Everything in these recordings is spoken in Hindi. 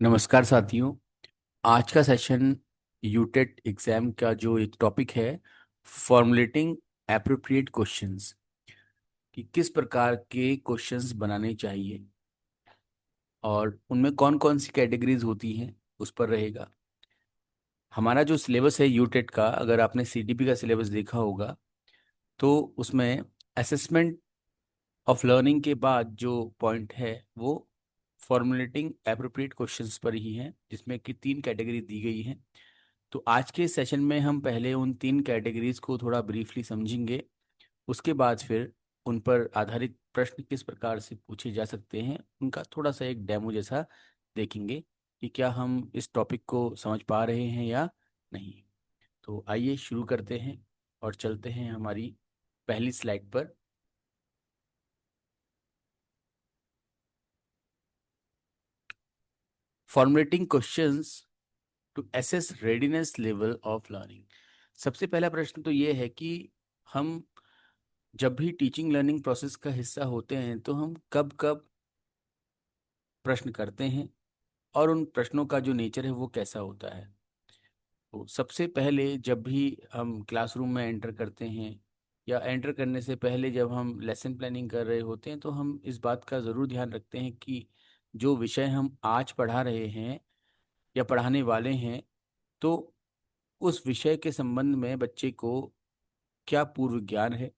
नमस्कार साथियों। आज का सेशन यूटेट एग्जाम का जो एक टॉपिक है, फॉर्मुलेटिंग एप्रोप्रिएट क्वेश्चंस, कि किस प्रकार के क्वेश्चंस बनाने चाहिए और उनमें कौन कौन सी कैटेगरीज होती हैं, उस पर रहेगा। हमारा जो सिलेबस है यूटेट का, अगर आपने सीटीपी का सिलेबस देखा होगा तो उसमें असेसमेंट ऑफ लर्निंग के बाद जो पॉइंट है वो फॉर्मुलेटिंग एप्रोप्रिएट क्वेश्चंस पर ही है, जिसमें कि 3 कैटेगरी दी गई हैं। तो आज के सेशन में हम पहले उन 3 कैटेगरीज को थोड़ा ब्रीफली समझेंगे। उसके बाद फिर उन पर आधारित प्रश्न किस प्रकार से पूछे जा सकते हैं, उनका थोड़ा सा एक डेमो जैसा देखेंगे कि क्या हम इस टॉपिक को समझ पा रहे हैं या नहीं। तो आइए शुरू करते हैं और चलते हैं हमारी पहली स्लाइड पर। Formulating questions to assess readiness level of learning. सबसे पहला प्रश्न तो ये है कि हम जब भी टीचिंग लर्निंग प्रोसेस का हिस्सा होते हैं तो हम कब कब प्रश्न करते हैं और उन प्रश्नों का जो नेचर है वो कैसा होता है। तो सबसे पहले जब भी हम क्लासरूम में एंटर करते हैं या एंटर करने से पहले जब हम लेसन प्लानिंग कर रहे होते हैं तो हम इस बात का ज़रूर ध्यान रखते हैं कि जो विषय हम आज पढ़ा रहे हैं या पढ़ाने वाले हैं, तो उस विषय के संबंध में बच्चे को क्या पूर्व ज्ञान है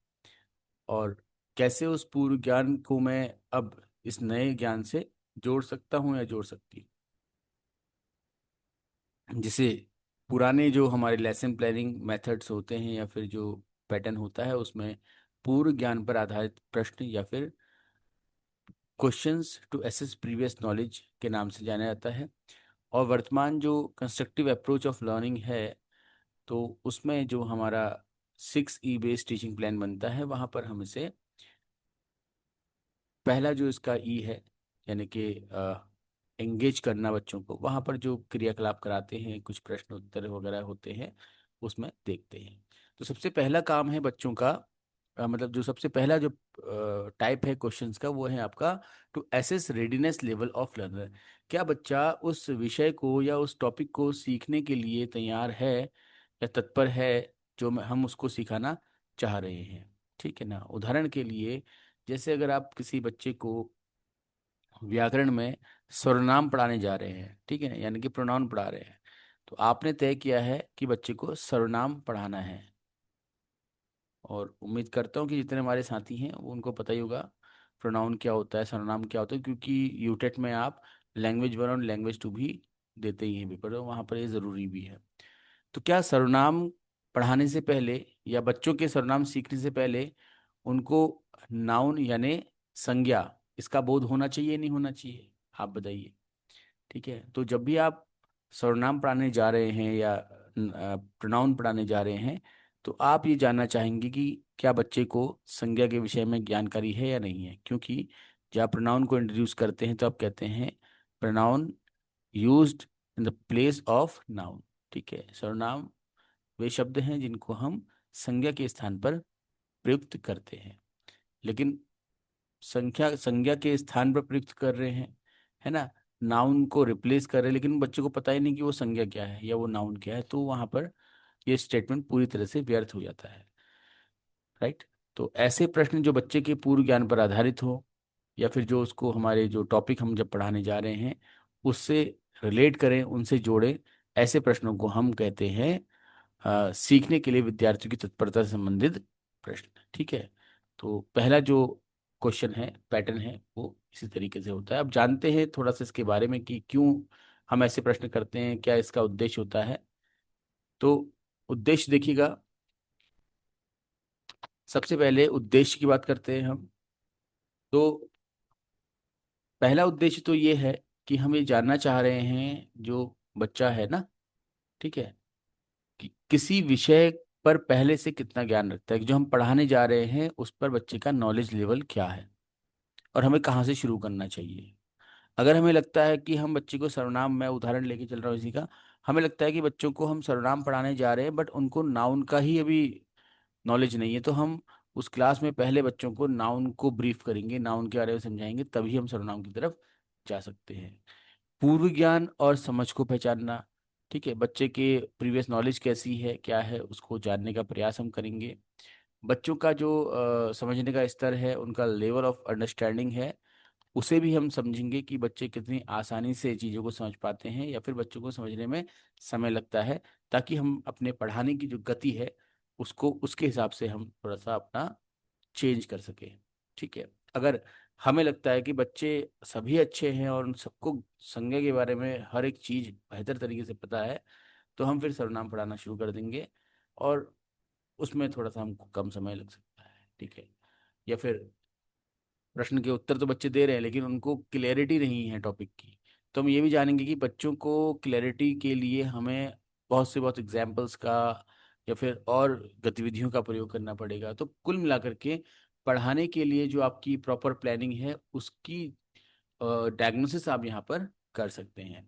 और कैसे उस पूर्व ज्ञान को मैं अब इस नए ज्ञान से जोड़ सकता हूँ या जोड़ सकती हूँ। जिसे पुराने जो हमारे लेसन प्लानिंग मेथड्स होते हैं या फिर जो पैटर्न होता है उसमें पूर्व ज्ञान पर आधारित प्रश्न या फिर questions to assess previous knowledge के नाम से जाना जाता है। और वर्तमान जो कंस्ट्रक्टिव अप्रोच ऑफ लर्निंग है, तो उसमें जो हमारा 6E बेस्ड टीचिंग प्लान बनता है, वहाँ पर हम इसे पहला जो इसका ई है, यानी कि एंगेज करना बच्चों को, वहाँ पर जो क्रियाकलाप कराते हैं, कुछ प्रश्न उत्तर वगैरह होते हैं, उसमें देखते हैं। तो सबसे पहला काम है बच्चों का, मतलब जो सबसे पहला जो टाइप है क्वेश्चंस का, वो है आपका to assess readiness level of learner. क्या बच्चा उस विषय को या उस टॉपिक को सीखने के लिए तैयार है या तत्पर है जो हम उसको सिखाना चाह रहे हैं। ठीक है ना। उदाहरण के लिए, जैसे अगर आप किसी बच्चे को व्याकरण में सर्वनाम पढ़ाने जा रहे हैं, ठीक है, यानी कि प्रोनाउन पढ़ा रहे हैं, तो आपने तय किया है कि बच्चे को सर्वनाम पढ़ाना है। और उम्मीद करता हूँ कि जितने हमारे साथी हैं वो उनको पता ही होगा प्रोनाउन क्या होता है, सर्वनाम क्या होता है, क्योंकि यूटेट में आप लैंग्वेज 1 और लैंग्वेज 2 भी देते ही हैं पेपर, और वहाँ पर ये ज़रूरी भी है। तो क्या सर्वनाम पढ़ाने से पहले या बच्चों के सर्वनाम सीखने से पहले उनको नाउन यानी संज्ञा, इसका बोध होना चाहिए नहीं होना चाहिए, आप बताइए। ठीक है। तो जब भी आप सर्वनाम पढ़ाने जा रहे हैं या प्रोनाउन पढ़ाने जा रहे हैं, तो आप ये जानना चाहेंगे कि क्या बच्चे को संज्ञा के विषय में जानकारी है या नहीं है, क्योंकि जब आप प्रोनाउन को इंट्रोड्यूस करते हैं तो आप कहते हैं pronoun used in the place of noun. ठीक है। सर्वनाम वे शब्द हैं जिनको हम संज्ञा के स्थान पर प्रयुक्त करते हैं, लेकिन संख्या संज्ञा के स्थान पर प्रयुक्त कर रहे हैं, है ना, नाउन को रिप्लेस कर रहे हैं, लेकिन बच्चों को पता ही नहीं कि वो संज्ञा क्या है या वो नाउन क्या है, तो वहां पर ये स्टेटमेंट पूरी तरह से व्यर्थ हो जाता है। राइट। तो ऐसे प्रश्न जो बच्चे के पूर्व ज्ञान पर आधारित हो या फिर जो उसको हमारे जो टॉपिक हम जब पढ़ाने जा रहे हैं उससे रिलेट करें, उनसे जोड़ें, ऐसे प्रश्नों को हम कहते हैं सीखने के लिए विद्यार्थियों की तत्परता से संबंधित प्रश्न। ठीक है। तो पहला जो क्वेश्चन है, पैटर्न है, वो इसी तरीके से होता है। अब जानते हैं थोड़ा सा इसके बारे में कि क्यों हम ऐसे प्रश्न करते हैं, क्या इसका उद्देश्य होता है। तो उद्देश्य देखिएगा, सबसे पहले उद्देश्य की बात करते हैं हम। तो पहला उद्देश्य तो ये है कि हम ये जानना चाह रहे हैं, जो बच्चा है ना, ठीक है, कि किसी विषय पर पहले से कितना ज्ञान रखता है, कि जो हम पढ़ाने जा रहे हैं उस पर बच्चे का नॉलेज लेवल क्या है और हमें कहाँ से शुरू करना चाहिए। अगर हमें लगता है कि हम बच्चे को सर्वनाम, मैं उदाहरण लेके चल रहा हूँ इसी का, हमें लगता है कि बच्चों को हम सर्वनाम पढ़ाने जा रहे हैं बट उनको नाउन का ही अभी नॉलेज नहीं है, तो हम उस क्लास में पहले बच्चों को नाउन को ब्रीफ करेंगे, नाउन के बारे में समझाएंगे, तभी हम सर्वनाम की तरफ जा सकते हैं। पूर्व ज्ञान और समझ को पहचानना। ठीक है, बच्चे के प्रीवियस नॉलेज कैसी है, क्या है, उसको जानने का प्रयास हम करेंगे। बच्चों का जो समझने का स्तर है, उनका लेवल ऑफ अंडरस्टैंडिंग है, उसे भी हम समझेंगे कि बच्चे कितनी आसानी से चीज़ों को समझ पाते हैं या फिर बच्चों को समझने में समय लगता है, ताकि हम अपने पढ़ाने की जो गति है उसको उसके हिसाब से हम थोड़ा सा अपना चेंज कर सके। ठीक है, अगर हमें लगता है कि बच्चे सभी अच्छे हैं और उन सबको संज्ञा के बारे में हर एक चीज बेहतर तरीके से पता है, तो हम फिर सर्वनाम पढ़ाना शुरू कर देंगे, और उसमें थोड़ा सा हमको कम समय लग सकता है। ठीक है, या फिर प्रश्न के उत्तर तो बच्चे दे रहे हैं लेकिन उनको क्लैरिटी नहीं है टॉपिक की, तो हम ये भी जानेंगे कि बच्चों को क्लैरिटी के लिए हमें बहुत से बहुत एग्जाम्पल्स का या फिर और गतिविधियों का प्रयोग करना पड़ेगा। तो कुल मिलाकर के पढ़ाने के लिए जो आपकी प्रॉपर प्लानिंग है उसकी डायग्नोसिस आप यहाँ पर कर सकते हैं।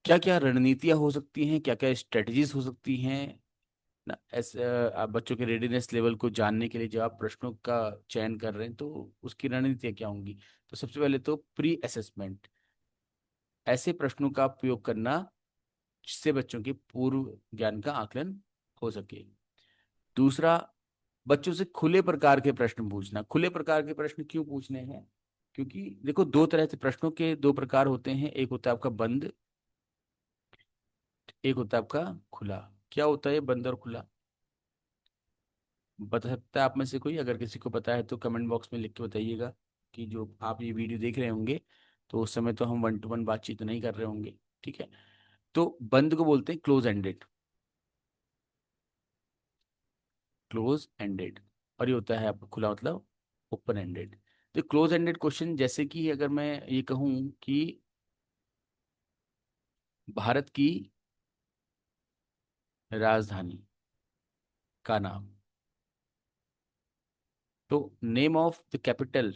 क्या क्या रणनीतियाँ हो सकती हैं, क्या क्या स्ट्रेटजीज हो सकती हैं ना, ऐसे आप बच्चों के रेडीनेस लेवल को जानने के लिए जब आप प्रश्नों का चयन कर रहे हैं तो उसकी रणनीतियाँ क्या होंगी। तो सबसे पहले तो प्री असेसमेंट, ऐसे प्रश्नों का उपयोग करना जिससे बच्चों के पूर्व ज्ञान का आकलन हो सके। दूसरा, बच्चों से खुले प्रकार के प्रश्न पूछना। खुले प्रकार के प्रश्न क्यों पूछने हैं, क्योंकि देखो दो तरह से प्रश्नों के दो प्रकार होते हैं, एक होता है आपका बंद, एक होता है आपका खुला। क्या होता है ये बंद और खुला, बता सकता है आप में से कोई? अगर किसी को पता है तो कमेंट बॉक्स में लिख के बताइएगा। कि जो आप ये वीडियो देख रहे होंगे तो उस समय तो हम वन टू वन बातचीत तो नहीं कर रहे होंगे। ठीक है, तो बंद को बोलते हैं क्लोज एंडेड, क्लोज एंडेड। और ये होता है आपका खुला मतलब ओपन एंडेड। तो क्लोज एंडेड क्वेश्चन जैसे कि अगर मैं ये कहूँ कि भारत की राजधानी का नाम, तो name of the capital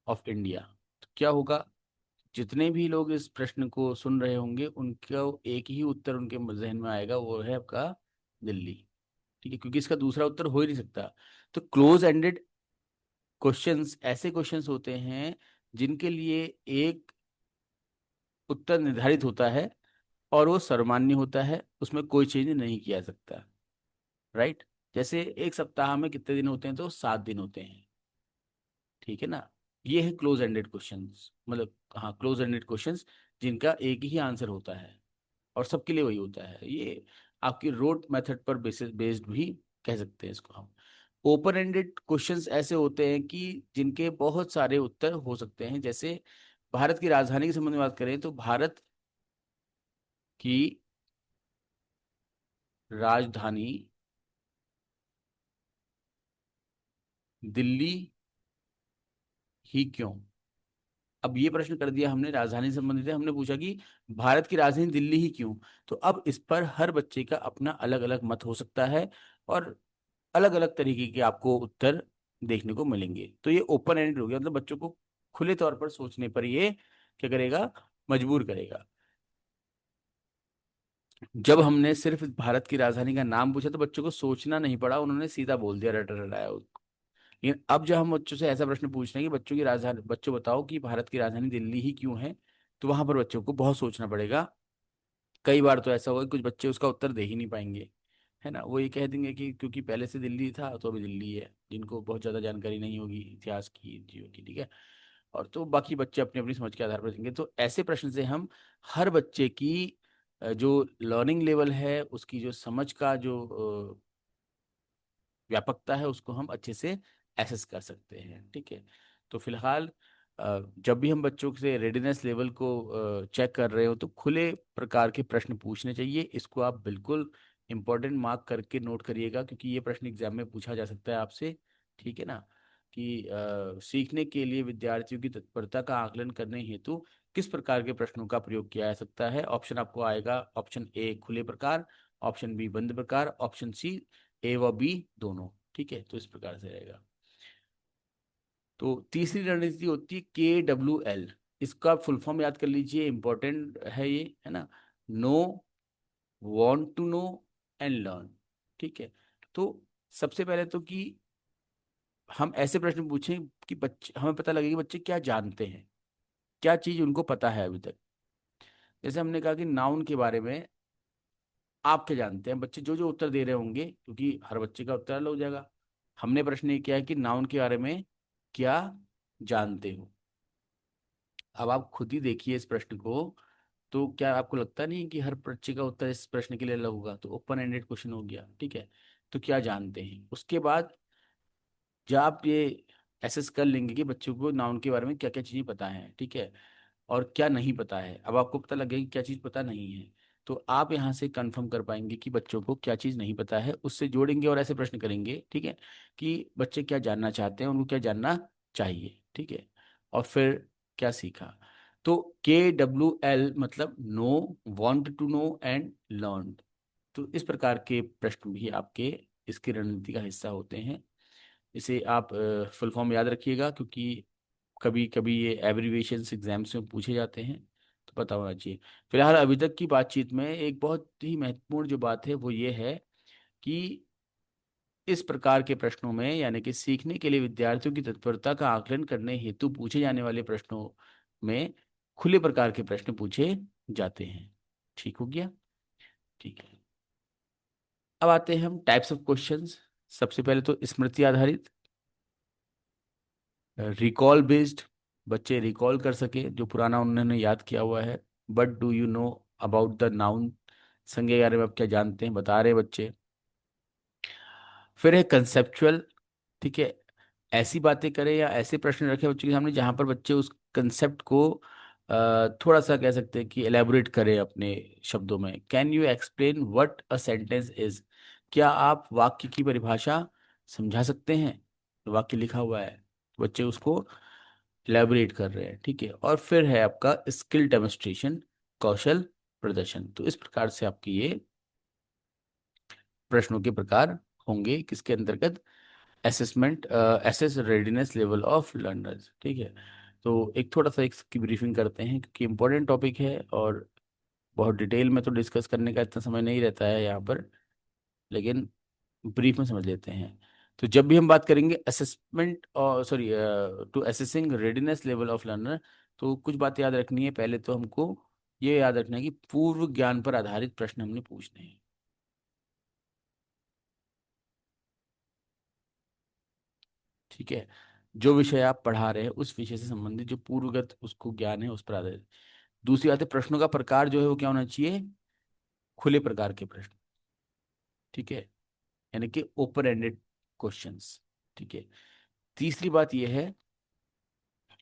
of India, तो क्या होगा? जितने भी लोग इस प्रश्न को सुन रहे होंगे उनको एक ही उत्तर उनके जहन में आएगा, वो है आपका दिल्ली। ठीक है, क्योंकि इसका दूसरा उत्तर हो ही नहीं सकता। तो क्लोज एंडेड क्वेश्चंस ऐसे क्वेश्चंस होते हैं जिनके लिए एक उत्तर निर्धारित होता है और वो सर्वमान्य होता है, उसमें कोई चेंज नहीं किया जा सकता। राइट, जैसे एक सप्ताह में कितने दिन होते हैं, तो 7 दिन होते हैं। ठीक है ना, ये है क्लोज एंडेड क्वेश्चंस, मतलब हाँ क्लोज एंडेड क्वेश्चंस जिनका एक ही आंसर होता है और सबके लिए वही होता है। ये आपकी रोड मेथड पर बेसिस बेस्ड भी कह सकते हैं इसको हम। ओपन एंडेड क्वेश्चंस ऐसे होते हैं कि जिनके बहुत सारे उत्तर हो सकते हैं। जैसे भारत की राजधानी के संबंध में बात करें तो भारत की राजधानी दिल्ली ही क्यों? अब ये प्रश्न कर दिया हमने, राजधानी से संबंधित है, हमने पूछा कि भारत की राजधानी दिल्ली ही क्यों। तो अब इस पर हर बच्चे का अपना अलग अलग मत हो सकता है और अलग अलग तरीके के आपको उत्तर देखने को मिलेंगे। तो ये ओपन एंडेड हो गया, मतलब बच्चों को खुले तौर पर सोचने पर ये क्या करेगा, मजबूर करेगा। जब हमने सिर्फ भारत की राजधानी का नाम पूछा तो बच्चों को सोचना नहीं पड़ा, उन्होंने सीधा बोल दिया, रट रटाया। लेकिन अब जब हम बच्चों से ऐसा प्रश्न पूछ रहे हैं कि बच्चों की राजधानी, बच्चों बताओ कि भारत की राजधानी दिल्ली ही क्यों है, तो वहां पर बच्चों को बहुत सोचना पड़ेगा। कई बार तो ऐसा हुआ कि कुछ बच्चे उसका उत्तर दे ही नहीं पाएंगे, है ना। वो ये कह देंगे कि क्योंकि पहले से दिल्ली था तो अभी दिल्ली है, जिनको बहुत ज़्यादा जानकारी नहीं होगी इतिहास की चीज़ों की। ठीक है, और तो बाकी बच्चे अपनी अपनी समझ के आधार पर देंगे। तो ऐसे प्रश्न से हम हर बच्चे की जो लर्निंग लेवल है, उसकी जो समझ का जो व्यापकता है, उसको हम अच्छे से एसेस कर सकते हैं। ठीक है, तो फिलहाल जब भी हम बच्चों से रेडीनेस लेवल को चेक कर रहे हो तो खुले प्रकार के प्रश्न पूछने चाहिए। इसको आप बिल्कुल इम्पोर्टेंट मार्क करके नोट करिएगा, क्योंकि ये प्रश्न एग्जाम में पूछा जा सकता है आपसे। ठीक है ना, कि सीखने के लिए विद्यार्थियों की तत्परता का आकलन करने हेतु किस प्रकार के प्रश्नों का प्रयोग किया जा सकता है। ऑप्शन आपको आएगा, ऑप्शन ए खुले प्रकार, ऑप्शन बी बंद प्रकार, ऑप्शन सी ए व बी दोनों। ठीक है, तो इस प्रकार से रहेगा। तो तीसरी रणनीति होती है KWL। इसका फुल फॉर्म याद कर लीजिए, इंपॉर्टेंट है ये, है ना। Know, want to know and learn. ठीक है, तो सबसे पहले तो कि हम ऐसे प्रश्न पूछें कि बच्चे, हमें पता लगे कि बच्चे क्या जानते हैं, क्या चीज उनको पता है अभी तक। जैसे हमने कहा कि नाउन के बारे में आप क्या जानते हैं, बच्चे जो जो उत्तर दे रहे होंगे, क्योंकि हर बच्चे का उत्तर अलग हो जाएगा। हमने प्रश्न ये किया है कि नाउन के बारे में क्या जानते हो। अब आप खुद ही देखिए इस प्रश्न को, तो क्या आपको लगता नहीं कि हर बच्चे का उत्तर इस प्रश्न के लिए अलग होगा? तो ओपन एंडेड क्वेश्चन हो गया, ठीक है। तो क्या जानते हैं, उसके बाद जब आप ये एसेस कर लेंगे कि बच्चों को नाउन के बारे में क्या क्या चीज़ें पता है, ठीक है, और क्या नहीं पता है, अब आपको पता लगेगा कि क्या चीज़ पता नहीं है, तो आप यहाँ से कंफर्म कर पाएंगे कि बच्चों को क्या चीज़ नहीं पता है, उससे जोड़ेंगे और ऐसे प्रश्न करेंगे, ठीक है, कि बच्चे क्या जानना चाहते हैं, उनको क्या जानना चाहिए, ठीक है, और फिर क्या सीखा। तो KWL मतलब know, want to know and learn. तो इस प्रकार के प्रश्न भी आपके इसकी रणनीति का हिस्सा होते हैं। इसे आप फुल फॉर्म याद रखिएगा, क्योंकि कभी कभी ये एब्रीविएशंस एग्जाम्स में पूछे जाते हैं, तो पता होना चाहिए। फिलहाल अभी तक की बातचीत में एक बहुत ही महत्वपूर्ण जो बात है वो ये है कि इस प्रकार के प्रश्नों में, यानी कि सीखने के लिए विद्यार्थियों की तत्परता का आकलन करने हेतु पूछे जाने वाले प्रश्नों में खुले प्रकार के प्रश्न पूछे जाते हैं। ठीक हो गया? ठीक है। अब आते हैं हम टाइप्स ऑफ क्वेश्चंस। सबसे पहले तो स्मृति आधारित, रिकॉल बेस्ड, बच्चे रिकॉल कर सके जो पुराना उन्होंने याद किया हुआ है। But do you know about the noun, संज्ञा के बारे में आप क्या जानते हैं, बता रहे बच्चे। फिर है कंसेप्चुअल, ठीक है, ऐसी बातें करें या ऐसे प्रश्न रखें बच्चों के सामने जहां पर बच्चे उस कंसेप्ट को थोड़ा सा कह सकते हैं कि एलेबोरेट करें अपने शब्दों में। Can you explain what a sentence is, क्या आप वाक्य की परिभाषा समझा सकते हैं? तो वाक्य लिखा हुआ है, बच्चे उसको इलेबोरेट कर रहे हैं, ठीक है। और फिर है आपका स्किल डेमोन्स्ट्रेशन, कौशल प्रदर्शन। तो इस प्रकार से आपके ये प्रश्नों के प्रकार होंगे किसके अंतर्गत, assessment, assess readiness level of learners, ठीक है। तो एक थोड़ा सा इसकी ब्रीफिंग करते हैं, क्योंकि इंपॉर्टेंट टॉपिक है और बहुत डिटेल में तो डिस्कस करने का इतना समय नहीं रहता है यहाँ पर, लेकिन ब्रीफ में समझ लेते हैं। तो जब भी हम बात करेंगे असेसमेंट और sorry to assessing readiness level of learner, तो कुछ बातें याद रखनी है। पहले तो हमको ये याद रखना है कि पूर्व ज्ञान पर आधारित प्रश्न हमने पूछने हैं, ठीक है। जो विषय आप पढ़ा रहे हैं उस विषय से संबंधित जो पूर्वगत उसको ज्ञान है उस पर आधारित। दूसरी बात है, प्रश्नों का प्रकार जो है वो क्या होना चाहिए, खुले प्रकार के प्रश्न, ठीक है, यानी कि ओपन एंडेड क्वेश्चंस, ठीक है। तीसरी बात यह है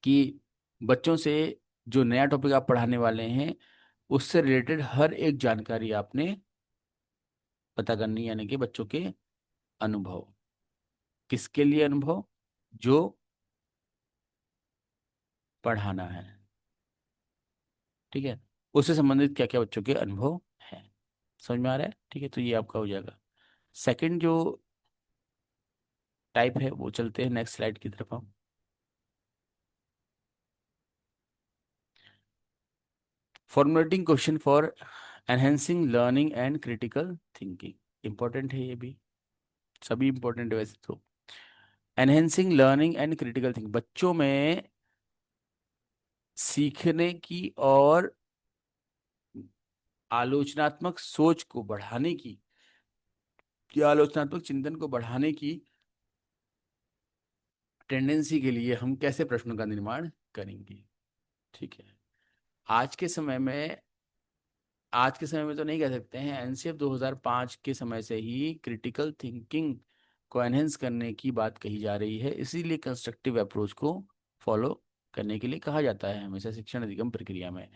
कि बच्चों से जो नया टॉपिक आप पढ़ाने वाले हैं उससे रिलेटेड हर एक जानकारी आपने पता करनी है, यानी कि बच्चों के अनुभव, किसके लिए अनुभव, जो पढ़ाना है, ठीक है, उससे संबंधित क्या क्या बच्चों के अनुभव हैं। समझ में आ रहा है? ठीक है, तो ये आपका हो जाएगा। सेकंड जो टाइप है वो चलते हैं नेक्स्ट स्लाइड की तरफ हम। Formulating question for enhancing learning and critical thinking, important है ये भी, सभी इंपॉर्टेंट है वैसे तो। Enhancing learning and critical thinking, बच्चों में सीखने की और आलोचनात्मक सोच को बढ़ाने की, या आलोचनात्मक चिंतन को बढ़ाने की टेंडेंसी के लिए हम कैसे प्रश्नों का निर्माण करेंगे, ठीक है। आज के समय में, आज के समय में तो नहीं कह सकते हैं, एनसीएफ 2005 के समय से ही क्रिटिकल थिंकिंग को एनहेंस करने की बात कही जा रही है, इसीलिए कंस्ट्रक्टिव अप्रोच को फॉलो करने के लिए कहा जाता है हमेशा शिक्षण अधिगम प्रक्रिया में,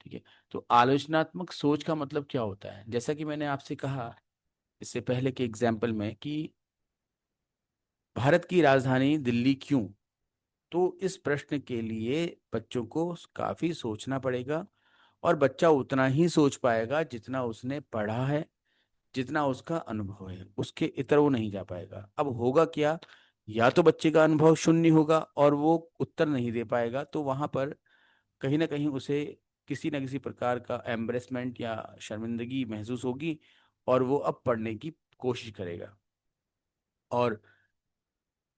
ठीक है। तो आलोचनात्मक सोच का मतलब क्या होता है, जैसा कि मैंने आपसे कहा इससे पहले के एग्जाम्पल में कि भारत की राजधानी दिल्ली क्यों, तो इस प्रश्न के लिए बच्चों को काफी सोचना पड़ेगा, और बच्चा उतना ही सोच पाएगा जितना उसने पढ़ा है, जितना उसका अनुभव है, उसके इतर वो नहीं जा पाएगा। अब होगा क्या, या तो बच्चे का अनुभव शून्य होगा और वो उत्तर नहीं दे पाएगा, तो वहां पर कहीं ना कहीं उसे किसी न किसी प्रकार का एम्बरेसमेंट या शर्मिंदगी महसूस होगी, और वो अब पढ़ने की कोशिश करेगा, और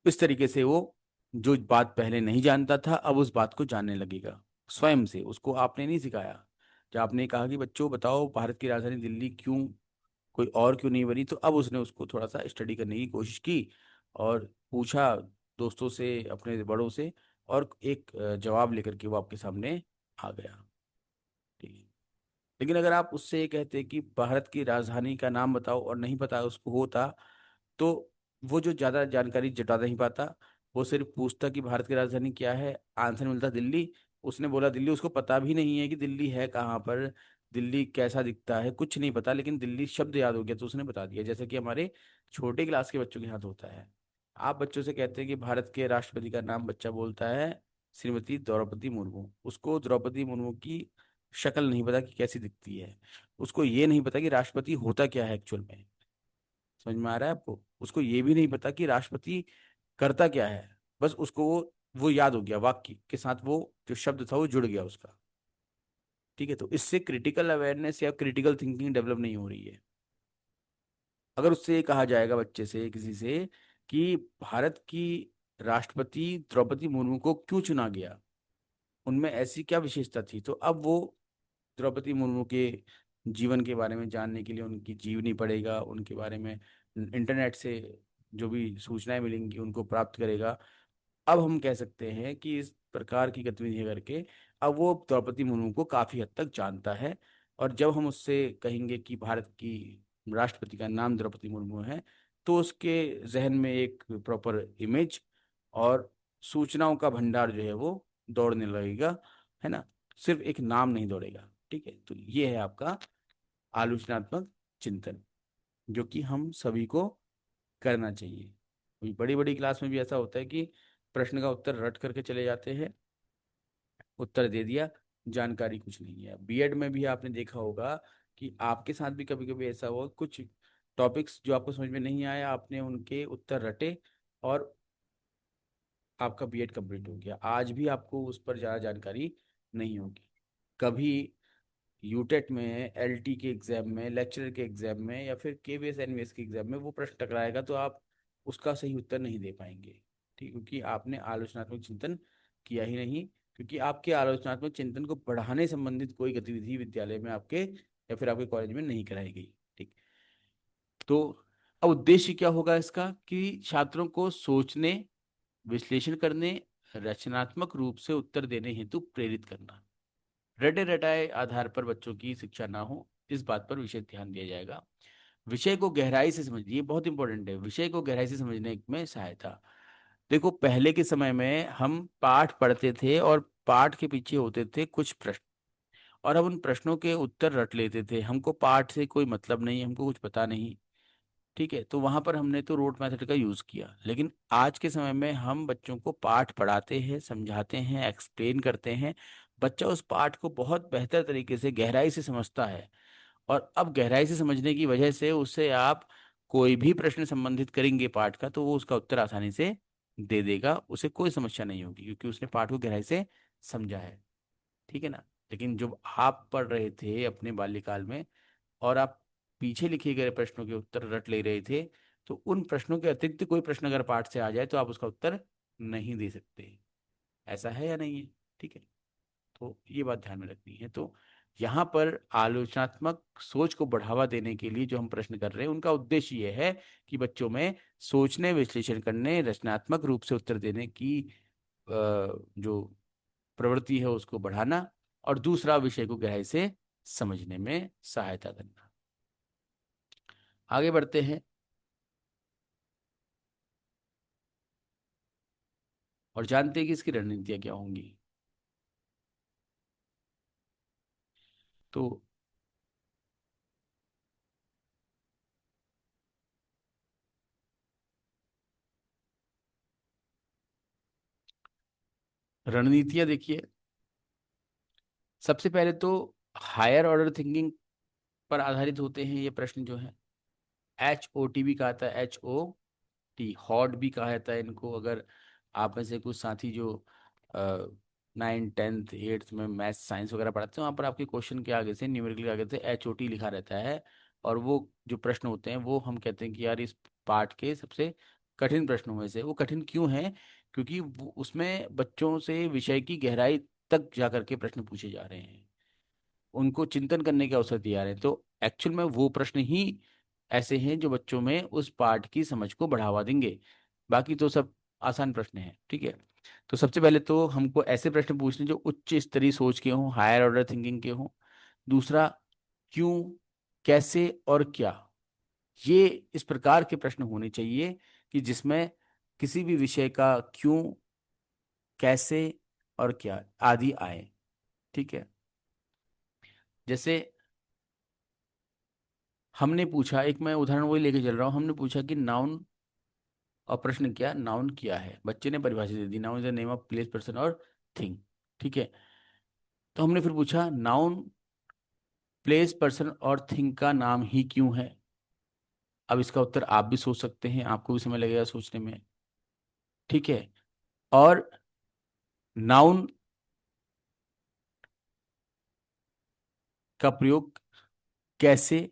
इस तरीके से वो जो बात पहले नहीं जानता था अब उस बात को जानने लगेगा, स्वयं से, उसको आपने नहीं सिखाया, जब आपने कहा कि बच्चों बताओ भारत की राजधानी दिल्ली क्यों, कोई और क्यों नहीं बनी, तो अब उसने उसको थोड़ा सा स्टडी करने की कोशिश की और पूछा दोस्तों से, अपने बड़ों से, और एक जवाब लेकर के वो आपके सामने आ गया। ठीक है। लेकिन अगर आप उससे ये कहते कि भारत की राजधानी का नाम बताओ और नहीं पता उसको होता, तो वो जो ज्यादा जानकारी जुटा नहीं पाता, वो सिर्फ पूछता कि भारत की राजधानी क्या है, आंसर मिलता दिल्ली। उसने बोला दिल्ली, उसको पता भी नहीं है कि दिल्ली है कहाँ पर, दिल्ली कैसा दिखता है, कुछ नहीं पता, लेकिन दिल्ली शब्द याद हो गया तो उसने बता दिया। जैसे कि हमारे छोटे क्लास के बच्चों के साथ होता है। आप बच्चों से कहते हैं कि भारत के राष्ट्रपति का नाम, बच्चा बोलता है श्रीमती द्रौपदी मुर्मू। उसको द्रौपदी मुर्मू की शक्ल नहीं पता कि कैसी दिखती है, उसको ये नहीं पता कि राष्ट्रपति होता क्या है एक्चुअल में। समझ में आ रहा है आपको? उसको ये भी नहीं पता कि राष्ट्रपति करता क्या है। बस उसको वो याद हो गया, वाक्य के साथ वो जो शब्द था वो जुड़ गया उसका। ठीक है, तो इससे क्रिटिकल अवेयरनेस या क्रिटिकल थिंकिंग डेवलप नहीं हो रही है। अगर उससे ये कहा जाएगा बच्चे से, किसी से, कि भारत की राष्ट्रपति द्रौपदी मुर्मू को क्यों चुना गया, उनमें ऐसी क्या विशेषता थी, तो अब वो द्रौपदी मुर्मू के जीवन के बारे में जानने के लिए उनकी जीवनी पढ़ेगा, उनके बारे में इंटरनेट से जो भी सूचनाएं मिलेंगी उनको प्राप्त करेगा। अब हम कह सकते हैं कि इस प्रकार की गतिविधियां करके अब वो द्रौपदी मुर्मू को काफी हद तक जानता है। और जब हम उससे कहेंगे कि भारत की राष्ट्रपति का नाम द्रौपदी मुर्मू है, तो उसके जहन में एक प्रॉपर इमेज और सूचनाओं का भंडार जो है वो दौड़ने लगेगा, है ना? सिर्फ एक नाम नहीं दौड़ेगा। ठीक है, तो ये है आपका आलोचनात्मक चिंतन, जो कि हम सभी को करना चाहिए। अभी बड़ी बड़ी क्लास में भी ऐसा होता है कि प्रश्न का उत्तर रट करके चले जाते हैं, उत्तर दे दिया, जानकारी कुछ नहीं है। बीएड में भी आपने देखा होगा कि आपके साथ भी कभी कभी ऐसा हुआ, कुछ टॉपिक्स जो आपको समझ में नहीं आया, आपने उनके उत्तर रटे और आपका बीएड कंप्लीट हो गया। आज भी आपको उस पर ज़्यादा जानकारी नहीं होगी। कभी यूटेट में, एलटी के एग्जाम में, लेक्चरर के एग्जाम में, या फिर केवीएस एनवीएस के एग्जाम में वो प्रश्न टकराएगा तो आप उसका सही उत्तर नहीं दे पाएंगे। ठीक, क्योंकि आपने आलोचनात्मक चिंतन किया ही नहीं, क्योंकि आपके आलोचनात्मक चिंतन को बढ़ाने संबंधित कोई गतिविधि विद्यालय में आपके या फिर आपके कॉलेज में नहीं कराई गई। ठीक, तो अब उद्देश्य क्या होगा इसका, कि छात्रों को सोचने, विश्लेषण करने, रचनात्मक रूप से उत्तर देने हेतु प्रेरित करना। रटे रटाए आधार पर बच्चों की शिक्षा ना हो, इस बात पर विशेष ध्यान दिया जाएगा। विषय को गहराई से समझिए, ये बहुत इंपॉर्टेंट है, विषय को गहराई से समझने में सहायता। देखो, पहले के समय में हम पाठ पढ़ते थे और पाठ के पीछे होते थे कुछ प्रश्न, और हम उन प्रश्नों के उत्तर रट लेते थे। हमको पाठ से कोई मतलब नहीं, हमको कुछ पता नहीं। ठीक है, तो वहां पर हमने तो रोट मेथड का यूज किया। लेकिन आज के समय में हम बच्चों को पाठ पढ़ाते हैं, समझाते हैं, एक्सप्लेन करते हैं। बच्चा उस पाठ को बहुत बेहतर तरीके से गहराई से समझता है। और अब गहराई से समझने की वजह से उससे आप कोई भी प्रश्न संबंधित करेंगे पाठ का, तो वो उसका उत्तर आसानी से दे देगा, उसे कोई समस्या नहीं होगी, क्योंकि उसने पाठ को गहराई से समझा है। ठीक है ना? लेकिन जब आप पढ़ रहे थे अपने बाल्यकाल में और आप पीछे लिखे गए प्रश्नों के उत्तर रट ले रहे थे, तो उन प्रश्नों के अतिरिक्त कोई प्रश्न अगर पाठ से आ जाए तो आप उसका उत्तर नहीं दे सकते। ऐसा है या नहीं है? ठीक है, तो ये बात ध्यान में रखनी है। तो यहाँ पर आलोचनात्मक सोच को बढ़ावा देने के लिए जो हम प्रश्न कर रहे हैं, उनका उद्देश्य ये है कि बच्चों में सोचने, विश्लेषण करने, रचनात्मक रूप से उत्तर देने की जो प्रवृत्ति है उसको बढ़ाना, और दूसरा विषय को गहराई से समझने में सहायता करना। आगे बढ़ते हैं और जानते हैं कि इसकी रणनीतियाँ क्या होंगी। तो रणनीतियाँ देखिए, सबसे पहले तो हायर ऑर्डर थिंकिंग पर आधारित होते हैं ये प्रश्न जो है। HOT भी कहा था, HOT, हॉट भी कहा जाता है इनको। अगर आप में से कुछ साथी जो 9th 10th 8th में मैथ्स साइंस वगैरह पढ़ाते हैं, वहाँ पर आपके क्वेश्चन के आगे से, न्यूमेरिकल के आगे से HOT लिखा रहता है। और वो जो प्रश्न होते हैं वो हम कहते हैं कि यार इस पाठ के सबसे कठिन प्रश्नों में से। वो कठिन क्यों है? क्योंकि उसमें बच्चों से विषय की गहराई तक जा करके प्रश्न पूछे जा रहे हैं। उनको चिंतन करने के अवसर दिया रहे हैं। तो एक्चुअल में वो प्रश्न ही ऐसे हैं जो बच्चों में उस पाठ की समझ को बढ़ावा देंगे। बाकी तो सब आसान प्रश्न हैं, ठीक है। तो सबसे पहले तो हमको ऐसे प्रश्न पूछने जो उच्च स्तरीय सोच के हों, हायर ऑर्डर थिंकिंग के हों। दूसरा, क्यों, कैसे और क्या, ये इस प्रकार के प्रश्न होने चाहिए कि जिसमें किसी भी विषय का क्यों, कैसे और क्या आदि आए, ठीक है। जैसे हमने पूछा, एक मैं उदाहरण वही लेके चल रहा हूँ, हमने पूछा कि नाउन, और प्रश्न क्या, नाउन क्या है, बच्चे ने परिभाषा दे दी, noun is the name of place, person और थिंग, ठीक है। तो हमने फिर पूछा नाउन प्लेस, पर्सन और थिंग का नाम ही क्यों है। अब इसका उत्तर आप भी सोच सकते हैं, आपको भी समय लगेगा सोचने में, ठीक है। और नाउन का प्रयोग कैसे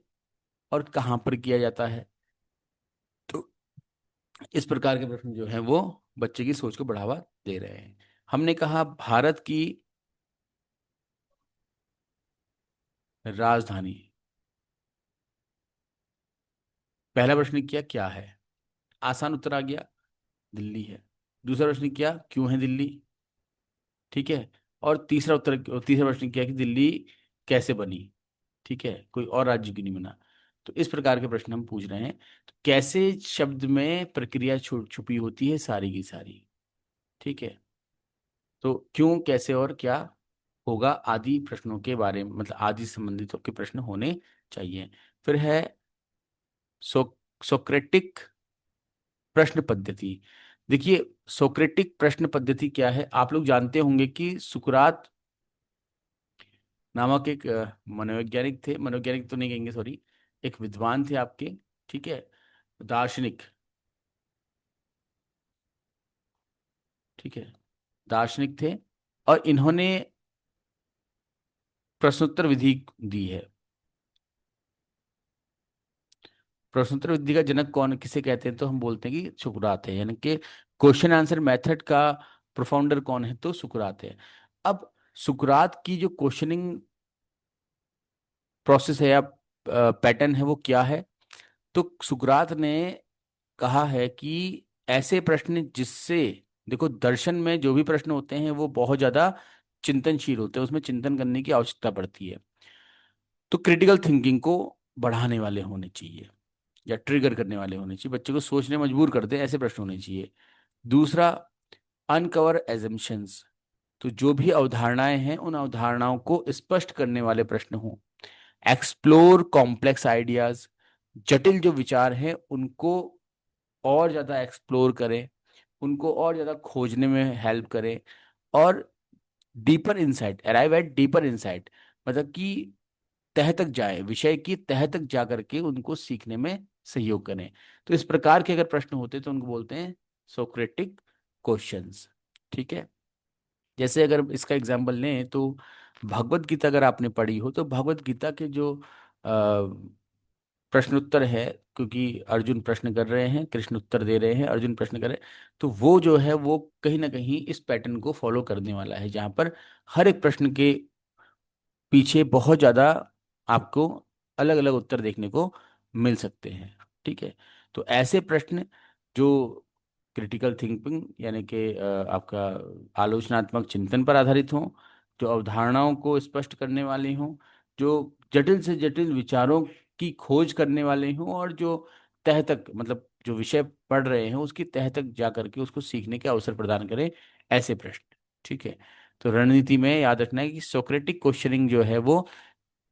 और कहाँ पर किया जाता है। तो इस प्रकार के प्रश्न जो हैं वो बच्चे की सोच को बढ़ावा दे रहे हैं। हमने कहा भारत की राजधानी, पहला प्रश्न किया क्या है, आसान उत्तर आ गया, दिल्ली है। दूसरा प्रश्न किया क्यों है दिल्ली, ठीक है। और तीसरा प्रश्न किया कि दिल्ली कैसे बनी, ठीक है, कोई और राज्य क्यों नहीं बना। तो इस प्रकार के प्रश्न हम पूछ रहे हैं। तो कैसे शब्द में प्रक्रिया छुपी होती है सारी की सारी, ठीक है। तो क्यों, कैसे और क्या होगा आदि प्रश्नों के बारे में, मतलब आदि संबंधित के प्रश्न होने चाहिए। फिर है सो सोक्रेटिक प्रश्न पद्धति। देखिए, सोक्रेटिक प्रश्न पद्धति क्या है, आप लोग जानते होंगे कि सुकरात नामक एक मनोवैज्ञानिक थे, मनोवैज्ञानिक तो नहीं कहेंगे, सॉरी, एक विद्वान थे आपके, ठीक है, दार्शनिक, ठीक है, दार्शनिक थे। और इन्होंने प्रश्नोत्तर विधि दी है। प्रश्नोत्तर विधि का जनक कौन, किसे कहते हैं, तो हम बोलते हैं कि सुकरात है, यानी कि क्वेश्चन आंसर मेथड का प्रोफाउंडर कौन है, तो सुकरात है। अब सुकरात की जो क्वेश्चनिंग प्रोसेस है या पैटर्न है वो क्या है। तो सुकरात ने कहा है कि ऐसे प्रश्न जिससे, देखो दर्शन में जो भी प्रश्न होते हैं वो बहुत ज्यादा चिंतनशील होते हैं, उसमें चिंतन करने की आवश्यकता पड़ती है। तो क्रिटिकल थिंकिंग को बढ़ाने वाले होने चाहिए या ट्रिगर करने वाले होने चाहिए, बच्चे को सोचने मजबूर कर दे, ऐसे प्रश्न होने चाहिए। दूसरा, अनकवर एजम्पशंस, तो जो भी अवधारणाएं हैं उन अवधारणाओं को स्पष्ट करने वाले प्रश्न हों। एक्सप्लोर कॉम्प्लेक्स आइडियाज, जटिल जो विचार हैं उनको और ज्यादा एक्सप्लोर करें, उनको और ज्यादा खोजने में हेल्प करें। और deeper insight, arrive at deeper insight, मतलब कि तह तक जाए, विषय की तह तक जा करके उनको सीखने में सहयोग करें। तो इस प्रकार के अगर प्रश्न होते तो उनको बोलते हैं सोक्रेटिक क्वेश्चंस, ठीक है। जैसे अगर इसका एग्जाम्पल लें तो भगवत गीता अगर आपने पढ़ी हो, तो भगवत गीता के जो प्रश्न उत्तर है, क्योंकि अर्जुन प्रश्न कर रहे हैं, कृष्ण उत्तर दे रहे हैं, अर्जुन प्रश्न कर रहे हैं, तो वो जो है वो कहीं ना कहीं इस पैटर्न को फॉलो करने वाला है, जहाँ पर हर एक प्रश्न के पीछे बहुत ज्यादा आपको अलग अलग उत्तर देखने को मिल सकते हैं, ठीक है। तो ऐसे प्रश्न जो क्रिटिकल थिंकिंग यानी कि आपका आलोचनात्मक चिंतन पर आधारित हों, जो अवधारणाओं को स्पष्ट करने वाले हों, जो जटिल से जटिल विचारों की खोज करने वाले हों, और जो तह तक, मतलब जो विषय पढ़ रहे हैं उसकी तह तक जा करके उसको सीखने के अवसर प्रदान करें, ऐसे प्रश्न, ठीक है। तो रणनीति में याद रखना है कि सोक्रेटिक क्वेश्चनिंग जो है वो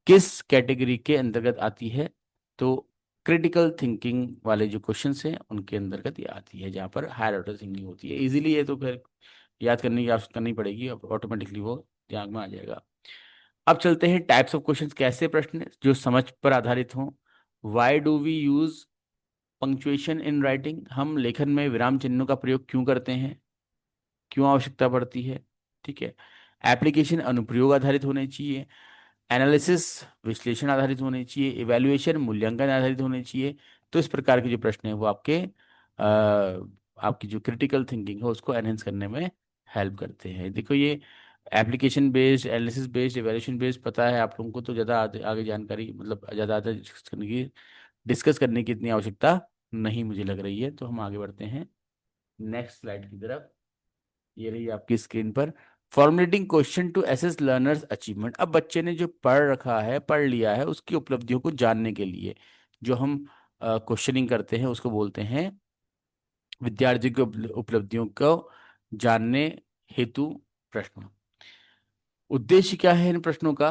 किस कैटेगरी के अंतर्गत आती है। तो क्रिटिकल थिंकिंग वाले जो क्वेश्चंस हैं उनके अंतर्गत ये आती है, जहाँ पर हायर ऑर्डर थिंकिंग होती है। इजीली है तो फिर याद करने की आवश्यकता नहीं पड़ेगी, अब ऑटोमेटिकली वो दिमाग में आ जाएगा। अब चलते हैं टाइप्स ऑफ क्वेश्चंस, कैसे प्रश्न जो समझ पर आधारित हों। Why do we use punctuation in writing, हम लेखन में विराम चिन्हों का प्रयोग क्यों करते हैं, क्यों आवश्यकता पड़ती है, ठीक है। एप्लीकेशन अनुप्रयोग आधारित होने चाहिए। एनालिसिस विश्लेषण आधारित होने चाहिए। इवैल्यूएशन मूल्यांकन आधारित होने चाहिए। तो इस प्रकार के जो प्रश्न हैं वो आपकी जो क्रिटिकल थिंकिंग है उसको एनहेंस करने में हेल्प करते हैं। देखो ये application based, analysis based, evaluation based पता है आप लोगों को, तो ज़्यादा आगे आगे जानकारी मतलब ज़्यादा आगे डिस्कस करने की इतनी आवश्यकता नहीं मुझे लग रही है। तो हम आगे बढ़ते हैं नेक्स्ट स्लाइड की तरफ। ये रही आपकी स्क्रीन पर, formulating question to assess learners achievement. अब बच्चे ने जो पढ़ रखा है, पढ़ लिया है, उसकी उपलब्धियों को जानने के लिए जो हम क्वेश्चनिंग करते हैं उसको बोलते हैं विद्यार्थियों की उपलब्धियों को जानने हेतु प्रश्न। उद्देश्य क्या है इन प्रश्नों का?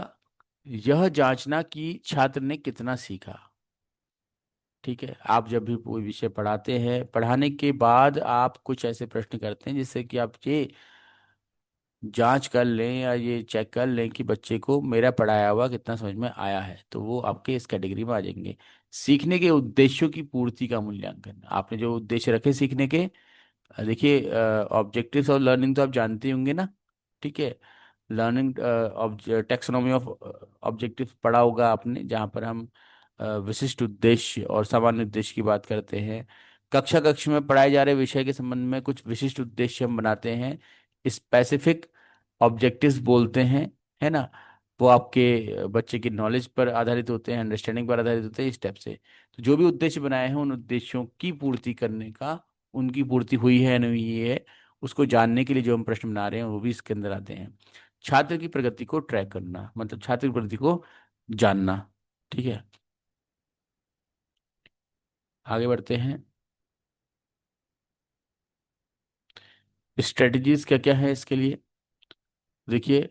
यह जांचना कि छात्र ने कितना सीखा। ठीक है, आप जब भी कोई विषय पढ़ाते हैं, पढ़ाने के बाद आप कुछ ऐसे प्रश्न करते हैं जिससे कि आप ये जांच कर लें या ये चेक कर लें कि बच्चे को मेरा पढ़ाया हुआ कितना समझ में आया है, तो वो आपके इस कैटेगरी में आ जाएंगे। सीखने के उद्देश्यों की पूर्ति का मूल्यांकन, आपने जो उद्देश्य रखे सीखने के, देखिए ऑब्जेक्टिव्स ऑफ लर्निंग तो आप जानते ही होंगे ना। ठीक है, लर्निंग टेक्सोनॉमी ऑफ ऑब्जेक्टिव पढ़ा होगा आपने, जहाँ पर हम विशिष्ट उद्देश्य और सामान्य उद्देश्य की बात करते हैं। कक्षा कक्ष में पढ़ाए जा रहे विषय के संबंध में कुछ विशिष्ट उद्देश्य हम बनाते हैं, स्पेसिफिक ऑब्जेक्टिव्स बोलते हैं, है ना। वो आपके बच्चे की नॉलेज पर आधारित होते हैं, अंडरस्टैंडिंग पर आधारित होते हैं, इस टाइप से। तो जो भी उद्देश्य बनाए हैं उन उद्देश्यों की पूर्ति करने का, उनकी पूर्ति हुई है नहीं हुई है उसको जानने के लिए जो हम प्रश्न बना रहे हैं वो भी इसके अंदर आते हैं। छात्र की प्रगति को ट्रैक करना मतलब छात्र की प्रगति को जानना। ठीक है, आगे बढ़ते हैं। स्ट्रेटजीज क्या क्या है इसके लिए? देखिए,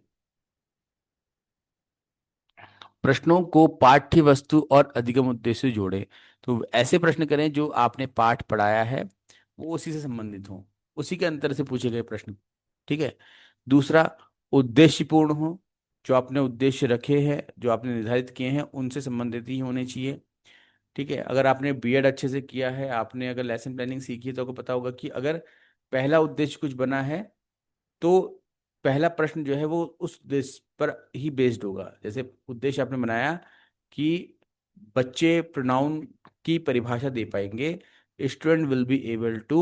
प्रश्नों को पाठ्य वस्तु और अधिगम उद्देश्य से जोड़ें। तो ऐसे प्रश्न करें जो आपने पाठ पढ़ाया है वो उसी से संबंधित हो, उसी के अंतर से पूछे गए प्रश्न। ठीक है। दूसरा, उद्देश्यपूर्ण हो, जो आपने उद्देश्य रखे हैं, जो आपने निर्धारित किए हैं उनसे संबंधित ही होने चाहिए। ठीक है, अगर आपने बीएड अच्छे से किया है, आपने अगर लेसन प्लानिंग सीखी है, तो आपको पता होगा कि अगर पहला उद्देश्य कुछ बना है तो पहला प्रश्न जो है वो उस उद्देश्य पर ही बेस्ड होगा। जैसे उद्देश्य आपने बनाया कि बच्चे प्रोनाउन की परिभाषा दे पाएंगे, student will be able to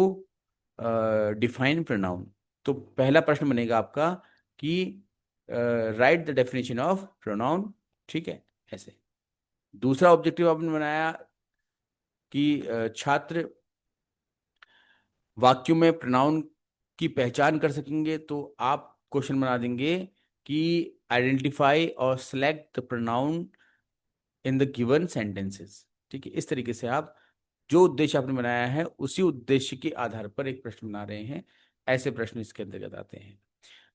define pronoun. तो पहला प्रश्न बनेगा आपका कि write the definition of pronoun. ठीक है, ऐसे। दूसरा ऑब्जेक्टिव आपने बनाया कि छात्र वाक्यों में प्रोनाउन की पहचान कर सकेंगे, तो आप क्वेश्चन बना देंगे कि आइडेंटिफाई और select the pronoun in the given sentences. ठीक है, इस तरीके से आप जो उद्देश्य आपने बनाया है उसी उद्देश्य के आधार पर एक प्रश्न बना रहे हैं। ऐसे प्रश्न इसके अंतर्गत आते हैं।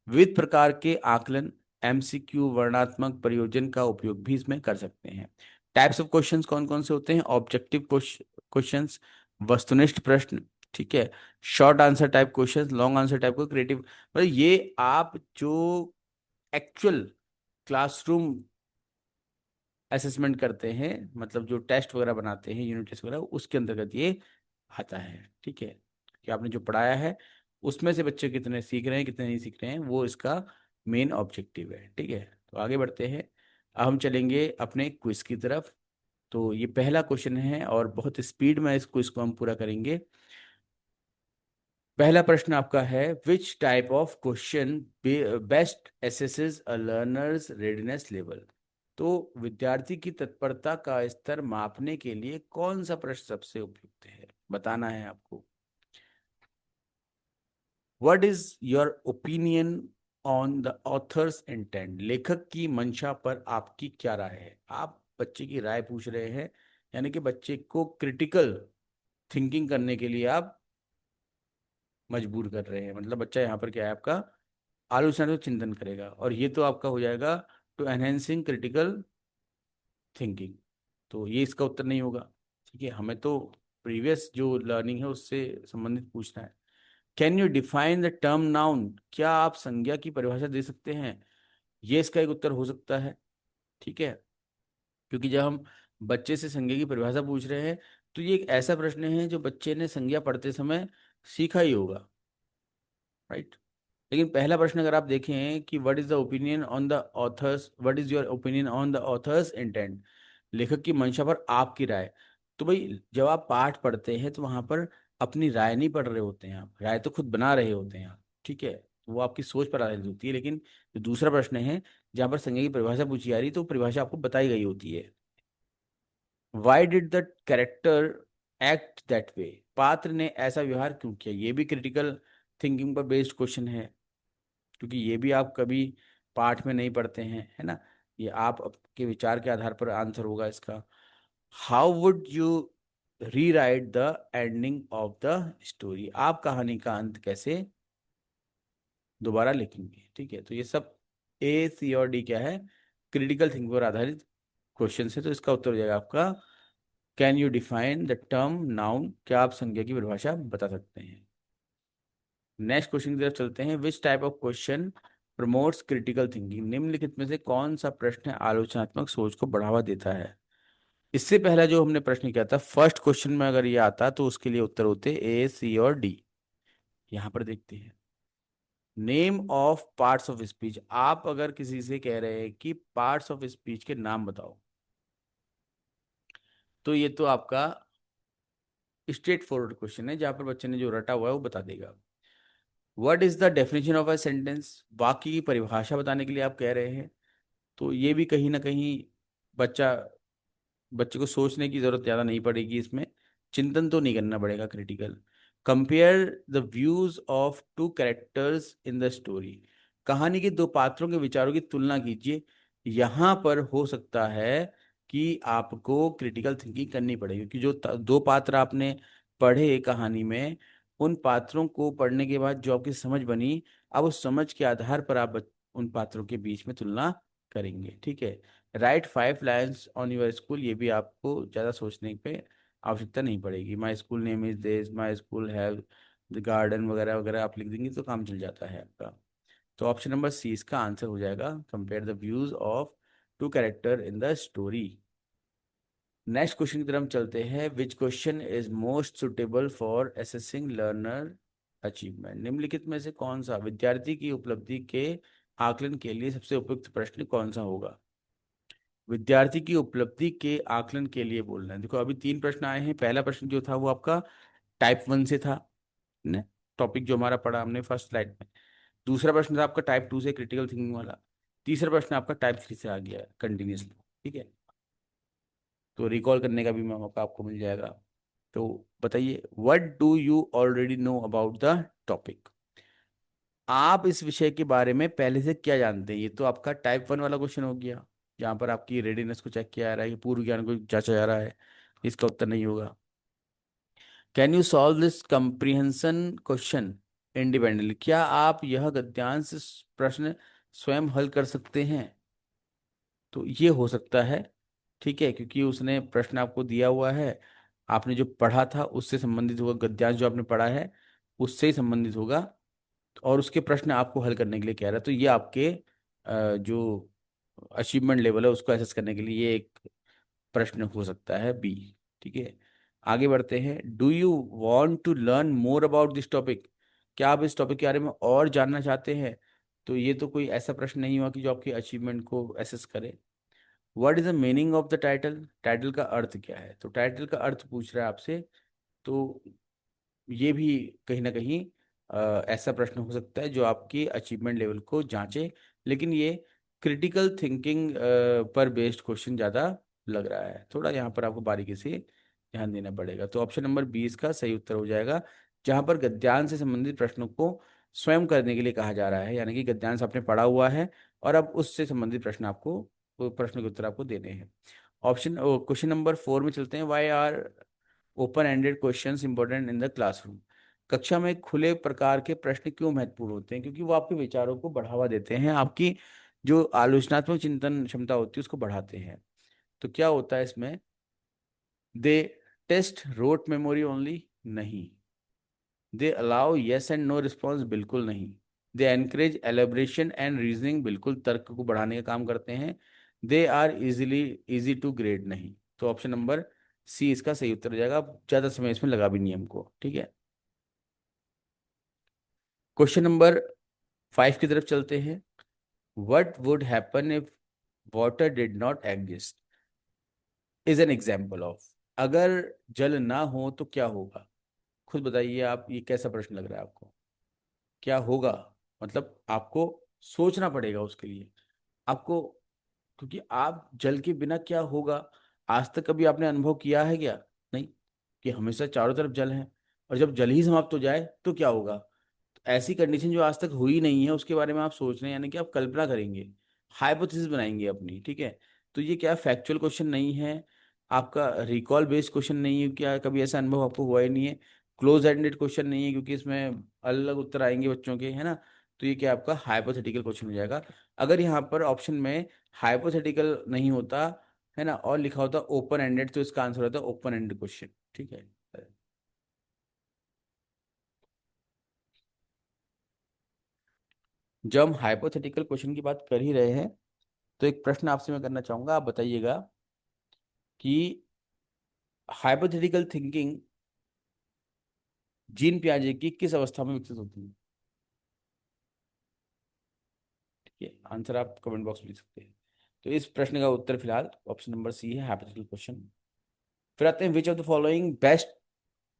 विविध प्रकार के आकलन, एमसीक्यू, वर्णनात्मक प्रयोजन का उपयोग भी इसमें कर सकते हैं। टाइप्स ऑफ क्वेश्चंस कौन कौन से होते हैं? ऑब्जेक्टिव क्वेश्चंस, वस्तुनिष्ठ प्रश्न, ठीक है, short answer type questions, long answer type को, क्रिएटिव। मतलब ये आप जो एक्चुअल क्लासरूम असेसमेंट करते हैं, मतलब जो टेस्ट वगैरह बनाते हैं, यूनिट टेस्ट वगैरह, उसके अंतर्गत ये आता है। ठीक है, कि आपने जो पढ़ाया है उसमें से बच्चे कितने सीख रहे हैं कितने नहीं सीख रहे हैं, वो इसका मेन ऑब्जेक्टिव है। ठीक है, तो आगे बढ़ते हैं। अब हम चलेंगे अपने क्विज की तरफ। तो ये पहला क्वेश्चन है और बहुत स्पीड में इस क्विज को हम पूरा करेंगे। पहला प्रश्न आपका है, which type of question best assesses a learner's readiness level. तो विद्यार्थी की तत्परता का स्तर मापने के लिए कौन सा प्रश्न सबसे उपयुक्त है, बताना है आपको। What is your opinion on the author's intent. लेखक की मंशा पर आपकी क्या राय है। आप बच्चे की राय पूछ रहे हैं, यानी कि बच्चे को क्रिटिकल थिंकिंग करने के लिए आप मजबूर कर रहे हैं। मतलब बच्चा यहाँ पर क्या है आपका, आलोचना तो चिंतन करेगा, और ये तो आपका हो जाएगा टू एनहेंसिंग क्रिटिकल थिंकिंग। तो ये इसका उत्तर नहीं होगा। ठीक है, हमें तो प्रीवियस जो लर्निंग है उससे संबंधित पूछना है। Can you define the term noun. क्या आप संज्ञा की परिभाषा दे सकते हैं। ये इसका एक उत्तर हो सकता है। ठीक है, क्योंकि जब हम बच्चे से संज्ञा की परिभाषा पूछ रहे हैं तो ये एक ऐसा प्रश्न है जो बच्चे ने संज्ञा पढ़ते समय सीखा ही होगा, राइट। लेकिन पहला प्रश्न अगर आप देखें कि what is the opinion on the author's, what is your opinion on the author's intent, लेखक की मंशा पर आपकी राय। तो भाई जब आप पाठ पढ़ते हैं तो वहां पर अपनी राय नहीं पढ़ रहे होते हैं, आप राय तो खुद बना रहे होते हैं आप। ठीक है, तो वो आपकी सोच पर आधारित होती है। लेकिन जो दूसरा प्रश्न है, जहाँ पर संज्ञा की परिभाषा पूछी जा रही है, तो परिभाषा आपको बताई गई होती है। Why did the character act that way, पात्र ने ऐसा व्यवहार क्यों किया, ये भी क्रिटिकल थिंकिंग पर बेस्ड क्वेश्चन है, क्योंकि ये भी आप कभी पाठ में नहीं पढ़ते हैं, है ना। ये आप आपके विचार के आधार पर आंसर होगा इसका। How would you rewrite the ending of the story, आप कहानी का अंत कैसे दोबारा लिखेंगे। ठीक है, तो ये सब ए सी और डी क्या है, क्रिटिकल थिंकिंग पर आधारित क्वेश्चन है। तो इसका उत्तर हो जाएगा आपका, can you define the term noun, क्या आप संज्ञा की परिभाषा बता सकते हैं। नेक्स्ट क्वेश्चन की तरफ चलते हैं। विच type of question promotes critical thinking, निम्नलिखित में से कौन सा प्रश्न आलोचनात्मक सोच को बढ़ावा देता है। इससे पहला जो हमने प्रश्न किया था, फर्स्ट क्वेश्चन में अगर ये आता तो उसके लिए उत्तर होते ए सी और डी। यहां पर देखते हैं, name of parts of speech, आप अगर किसी से कह रहे हैं कि पार्ट्स ऑफ स्पीच के नाम बताओ, तो ये तो आपका स्ट्रेट फॉरवर्ड क्वेश्चन है, जहां पर बच्चे ने जो रटा हुआ है वो बता देगा। What is the definition of a sentence, वाक्य की परिभाषा बताने के लिए आप कह रहे हैं, तो ये भी कहीं ना कहीं बच्चा बच्चे को सोचने की जरूरत ज्यादा नहीं पड़ेगी इसमें, चिंतन तो नहीं करना पड़ेगा critical. Compare the views of two characters in the story, कहानी के दो पात्रों के विचारों की तुलना कीजिए। यहां पर हो सकता है कि आपको क्रिटिकल थिंकिंग करनी पड़ेगी, क्योंकि जो दो पात्र आपने पढ़े कहानी में, उन पात्रों को पढ़ने के बाद जो आपकी समझ बनी, अब उस समझ के आधार पर आप उन पात्रों के बीच में तुलना करेंगे। ठीक है, right 5 lines on your school, ये भी आपको ज़्यादा सोचने पे आवश्यकता नहीं पड़ेगी। My school name is this, my school have the garden, वगैरह वगैरह आप लिख देंगे तो काम चल जाता है आपका। तो ऑप्शन नंबर सी इसका आंसर हो जाएगा, compare the views of two character in the story. Next question की तरफ हम चलते हैं। Which question is most suitable for assessing learner achievement, निम्नलिखित में से कौन सा विद्यार्थी की उपलब्धि के आकलन के लिए सबसे उपयुक्त प्रश्न कौन सा होगा। विद्यार्थी की उपलब्धि के आकलन के लिए बोलना है। देखो अभी 3 प्रश्न आए हैं। पहला प्रश्न जो था वो आपका टाइप 1 से था, ने टॉपिक जो हमारा पढ़ा हमने फर्स्ट स्लाइड में। दूसरा प्रश्न था आपका टाइप 2 से, क्रिटिकल थिंकिंग वाला। तीसरा प्रश्न आपका टाइप 3 से आ गया है कंटिन्यूसली। ठीक है, तो रिकॉल करने का भी मौका आपको मिल जाएगा। तो बताइए, what do you already know about the topic, आप इस विषय के बारे में पहले से क्या जानते हैं। ये तो आपका टाइप 1 वाला क्वेश्चन हो गया, जहाँ पर आपकी रेडीनेस को चेक किया जा रहा है कि पूर्व ज्ञान को जांचा जा रहा है। इसका उत्तर नहीं होगा। Can you solve this comprehension question independently, क्या आप यह गद्यांश प्रश्न स्वयं हल कर सकते हैं। तो ये हो सकता है। ठीक है, क्योंकि उसने प्रश्न आपको दिया हुआ है, आपने जो पढ़ा था उससे संबंधित होगा, गद्यांश जो आपने पढ़ा है उससे ही संबंधित होगा, और उसके प्रश्न आपको हल करने के लिए कह रहा है। तो ये आपके जो अचीवमेंट लेवल है उसको एसेस करने के लिए ये एक प्रश्न हो सकता है बी। ठीक है, आगे बढ़ते हैं। Do you want to learn more about this topic, क्या आप इस टॉपिक के बारे में और जानना चाहते हैं। तो ये तो कोई ऐसा प्रश्न नहीं हुआ कि जो आपके अचीवमेंट को एसेस करे। What is the meaning of the title, title का अर्थ क्या है। तो टाइटल का अर्थ पूछ रहा है आपसे, तो ये भी कहीं ना कहीं ऐसा प्रश्न हो सकता है जो आपकी अचीवमेंट लेवल को जांचे। लेकिन ये क्रिटिकल थिंकिंग पर बेस्ड क्वेश्चन ज़्यादा लग रहा है, थोड़ा यहाँ पर आपको बारीकी से ध्यान देना पड़ेगा। तो ऑप्शन नंबर 20 का सही उत्तर हो जाएगा, जहाँ पर गद्यांश से संबंधित प्रश्नों को स्वयं करने के लिए कहा जा रहा है, यानी कि गद्यांश आपने पढ़ा हुआ है और अब उससे संबंधित प्रश्न आपको, वो प्रश्न के उत्तर आपको देने हैं। ऑप्शन क्वेश्चन नंबर 4 में चलते हैं। Why are open ended questions important in the classroom, कक्षा में खुले प्रकार के प्रश्न क्यों महत्वपूर्ण होते हैं, क्योंकि वो आपके विचारों को बढ़ावा देते हैं, आपकी जो आलोचनात्मक चिंतन क्षमता होती है उसको बढ़ाते हैं। तो क्या होता है इसमें, they test rote memory only, नहीं। They allow yes and no response, बिल्कुल नहीं। They encourage elaboration and reasoning, बिल्कुल तर्क को बढ़ाने का काम करते हैं। They are easily easy to grade, नहीं। तो ऑप्शन नंबर सी इसका सही उत्तर हो जाएगा। आप ज्यादा समय इसमें लगा भी नहीं हमको। ठीक है, क्वेश्चन नंबर 5 की तरफ चलते हैं। What would happen if water did not exist is an example of, अगर जल ना हो तो क्या होगा। खुद बताइए आप, ये कैसा प्रश्न लग रहा है आपको, क्या होगा। मतलब आपको सोचना पड़ेगा उसके लिए आपको, क्योंकि आप जल के बिना क्या होगा। आज तक कभी आपने अनुभव किया है क्या? नहीं, कि हमेशा चारों तरफ जल है, और जब जल ही समाप्त हो जाए तो क्या होगा। तो ऐसी कंडीशन जो आज तक हुई नहीं है उसके बारे में आप सोच रहे हैं, यानी कि आप कल्पना करेंगे, हाइपोथेसिस बनाएंगे अपनी, ठीक है। तो ये क्या फैक्चुअल क्वेश्चन नहीं है, आपका रिकॉल बेस्ड क्वेश्चन नहीं है, क्या कभी ऐसा अनुभव आपको हुआ ही नहीं है। क्लोज एंडेड क्वेश्चन नहीं है, क्योंकि इसमें अलग अलग उत्तर आएंगे बच्चों के, है ना। तो ये क्या आपका हाइपोथेटिकल क्वेश्चन हो जाएगा। अगर यहाँ पर ऑप्शन में हाइपोथेटिकल नहीं होता, है ना, और लिखा होता ओपन एंडेड, तो इसका आंसर होता ओपन एंडेड क्वेश्चन, ठीक है। जब हम हाइपोथेटिकल क्वेश्चन की बात कर ही रहे हैं, तो एक प्रश्न आपसे मैं करना चाहूंगा, आप बताइएगा कि हाइपोथेटिकल थिंकिंग जीन पियाजे की किस अवस्था में विकसित होती है? ठीक है, आंसर आप कमेंट बॉक्स में लिख सकते हैं। तो इस प्रश्न का उत्तर फिलहाल ऑप्शन नंबर सी है, हाइपोथेटिकल क्वेश्चन। फिर आते हैं, which of the following best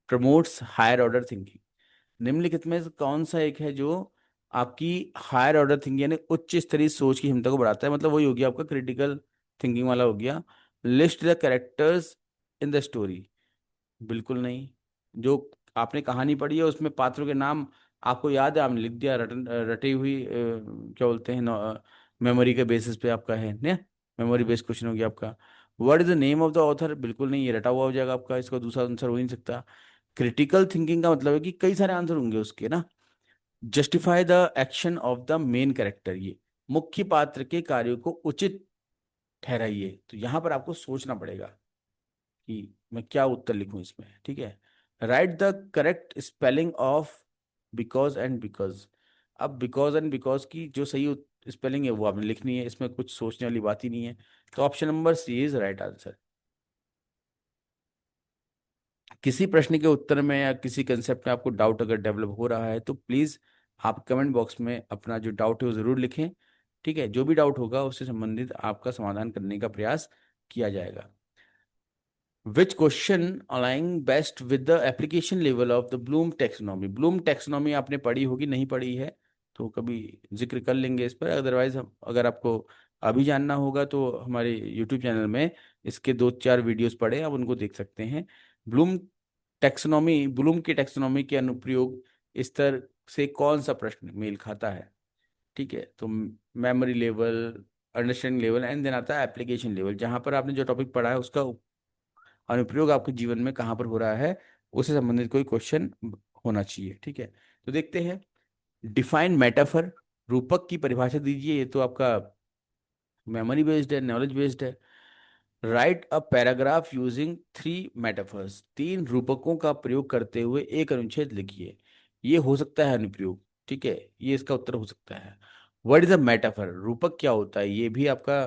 promotes higher order thinking. निम्नलिखित में से कौन सा एक है जो आपकी हायर ऑर्डर थिंकिंग यानी उच्च स्तरीय सोच की क्षमता को बढ़ाता है? मतलब वही हो गया आपका क्रिटिकल थिंकिंग वाला हो गया। List the characters in the story, बिल्कुल नहीं। जो आपने कहानी पढ़ी है उसमें पात्रों के नाम आपको याद है, आपने लिख दिया, रटी हुई क्या बोलते हैं, मेमोरी के बेसिस पे आपका है ना, मेमोरी बेस्ड क्वेश्चन हो गया आपका। What is the name of the author, बिल्कुल नहीं, ये रटा हुआ हो जाएगा आपका, इसका दूसरा आंसर हो ही नहीं सकता। क्रिटिकल थिंकिंग का मतलब है कि कई सारे आंसर होंगे उसके ना। Justify the action of the main character, ये मुख्य पात्र के कार्यों को उचित ठहराइए। तो यहाँ पर आपको सोचना पड़ेगा कि मैं क्या उत्तर लिखूं इसमें, ठीक है। Right the correct spelling of because and because. अब बिकॉज एंड बिकॉज की जो सही स्पेलिंग है वो आपने लिखनी है, इसमें कुछ सोचने वाली बात ही नहीं है। तो option number C is right answer. किसी प्रश्न के उत्तर में या किसी कंसेप्ट में आपको डाउट अगर डेवलप हो रहा है तो प्लीज़ आप कमेंट बॉक्स में अपना जो डाउट है वो ज़रूर लिखें, ठीक है। जो भी डाउट होगा उससे संबंधित आपका समाधान करने का प्रयास किया जाएगा। Which question aligning best with the application level of the Bloom taxonomy. Bloom taxonomy आपने पढ़ी होगी, नहीं पढ़ी है तो कभी जिक्र कर लेंगे इस पर, अदरवाइज हम, अगर आपको अभी जानना होगा तो हमारे यूट्यूब चैनल में इसके 2-4 वीडियोस पड़े हैं, आप उनको देख सकते हैं। ब्लूम टेक्सोनॉमी, ब्लूम की टेक्सोनॉमी के अनुप्रयोग स्तर से कौन सा प्रश्न मेल खाता है? ठीक है, तो memory level, understanding level, and then आता है एप्लीकेशन लेवल, जहां पर आपने जो टॉपिक पढ़ा है उसका अनुप्रयोग आपके जीवन में कहाँ पर हो रहा है, उससे संबंधित कोई क्वेश्चन होना चाहिए, ठीक है। तो देखते हैं, डिफाइन मेटाफर, रूपक की परिभाषा दीजिए। ये तो आपका मेमोरी बेस्ड है, नॉलेज बेस्ड है। Right a paragraph using 3 metaphors, 3 रूपकों का प्रयोग करते हुए एक अनुच्छेद लिखिए। ये हो सकता है अनुप्रयोग, ठीक है, ये इसका उत्तर हो सकता है। व्हाट इज अ मेटाफर, रूपक क्या होता है, ये भी आपका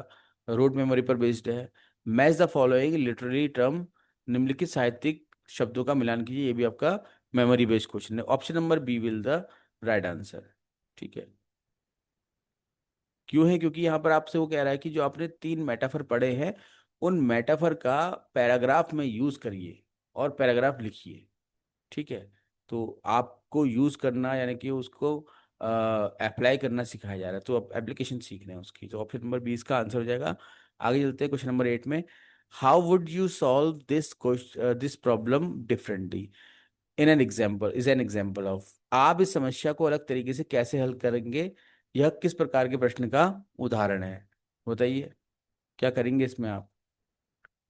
रोड मेमोरी पर बेस्ड है। Match the following literary term, निम्नलिखित साहित्यिक शब्दों का मिलान कीजिए, ये भी आपका मेमोरी बेस्ड क्वेश्चन है। Option number B will the right answer, ठीक है। क्यों है? क्योंकि यहाँ पर आपसे वो कह रहा है कि जो आपने 3 मेटाफर पढ़े हैं उन मेटाफर का पैराग्राफ में यूज करिए और पैराग्राफ लिखिए, ठीक है। तो आपको यूज करना यानी कि उसको अप्लाई करना सिखाया जा रहा है, तो आप एप्लीकेशन सीख रहे हैं उसकी। तो ऑप्शन नंबर 20 का आंसर हो जाएगा। आगे चलते हैं क्वेश्चन नंबर 8 में। How would you solve this this problem differently in an example, is an example of. आप इस समस्या को अलग तरीके से कैसे हल करेंगे, यह किस प्रकार के प्रश्न का उदाहरण है? बताइए, क्या करेंगे इसमें आप?